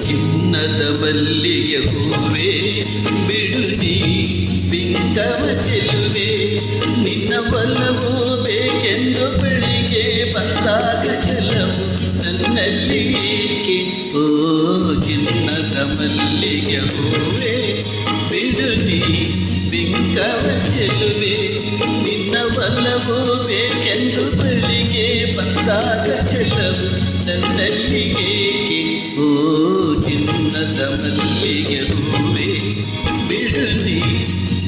ಚಿನ್ನದ ಮಲ್ಲಿಗೆ ಹೂವೇ ಬಿಡು ನೀ ಬಿಂಕವ ಚೆಲುವೆ ನಿನ್ನ ಬಲವೋ ಬೇಕೆಂದು ಬೆಳಿಗ್ಗೆ ಬಂದಾಗ ಚೆಲವು ನನ್ನಲ್ಲಿ ಏಕೆ ಓ ಚಿನ್ನದ ಮಲ್ಲಿಗೆ ಹೂವೇ ಬಿಡು ನೀ ಬಿಂಕವ ಚೆಲುವೆ ನಿನ್ನ ಬಲವೋ ಬೇಕೆಂದು ಬೆಳಿಗ್ಗೆ ಬಂದಾಗ ಚೆಲವು ನನ್ನಲ್ಲಿ ಏಕೆ ಓ ಚಿನ್ನದ ಮಲ್ಲಿಗೆ ಹೂವೇ ಬಿಡು ನೀ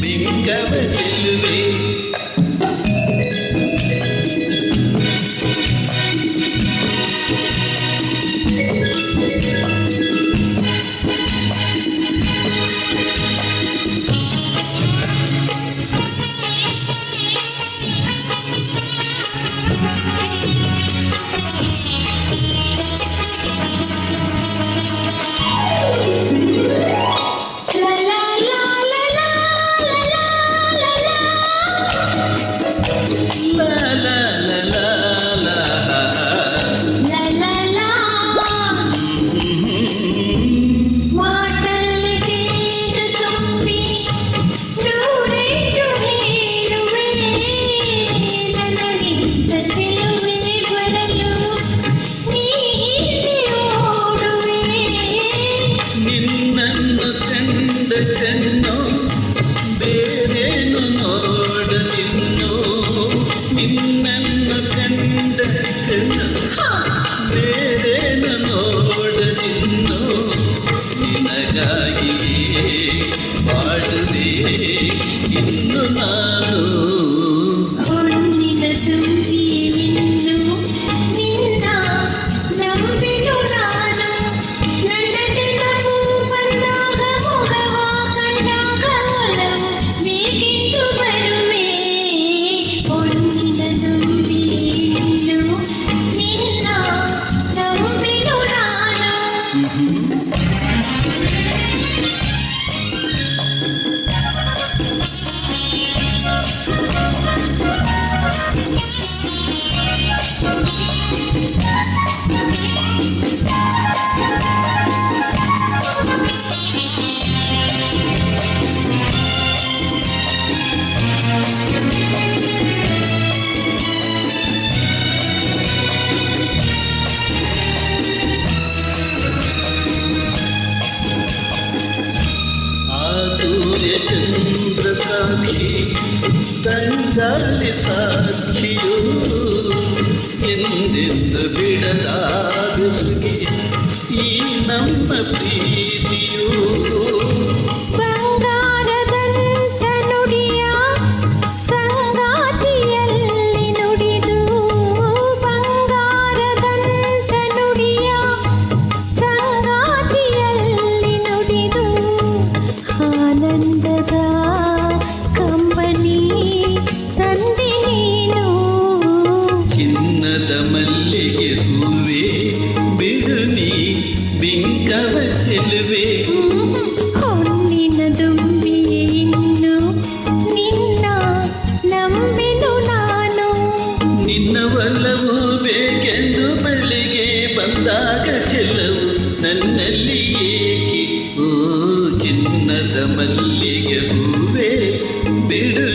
ಬಿಂಕವ ಚೆಲುವೆ ಚೆನ್ನು ಬೇರೇನು ನೋಡಲಿನ್ನು ನಿನ್ನನ್ನು ಕಂಡ ಚೆನ್ನು ಬೇರೇನು ನೋಡಲಿನ್ನು ನಿನಗಾಗಿಯೇ ಬಾಳುವೆ ಇನ್ನು ನಾನು ಚಂದ್ರ ಸಾಕ್ಷಿ ತಂಗಾಳಿ ಸಾಕ್ಷಿಯು ಎಂದೆಂದು ಬಿಡಲಾದ ಸುಗಿ ಈ ನಮ್ಮ ಪ್ರೀತಿಯು ಮಲ್ಲಿಗೆ ಹೂವೇ ಬಿಡು ನೀ ಬಿಂಕವ ಚೆಲುವೆ ಹೊನ್ನಿನ ದುಂಬಿಯೇ ಇನ್ನು ನಿನ್ನ ನಂಬೆನು ನಾನು ನಿನ್ನ ಒಲವು ಬೇಕೆಂದು ಬಳ್ಳಿಗೆ ಬಂದಾಗ ಚೆಲವು ನನ್ನಲ್ಲಿ ಏಕೆ ಓ ಚಿನ್ನದ ಮಲ್ಲಿಗೆ ಹೂವೇ ಬಿಡು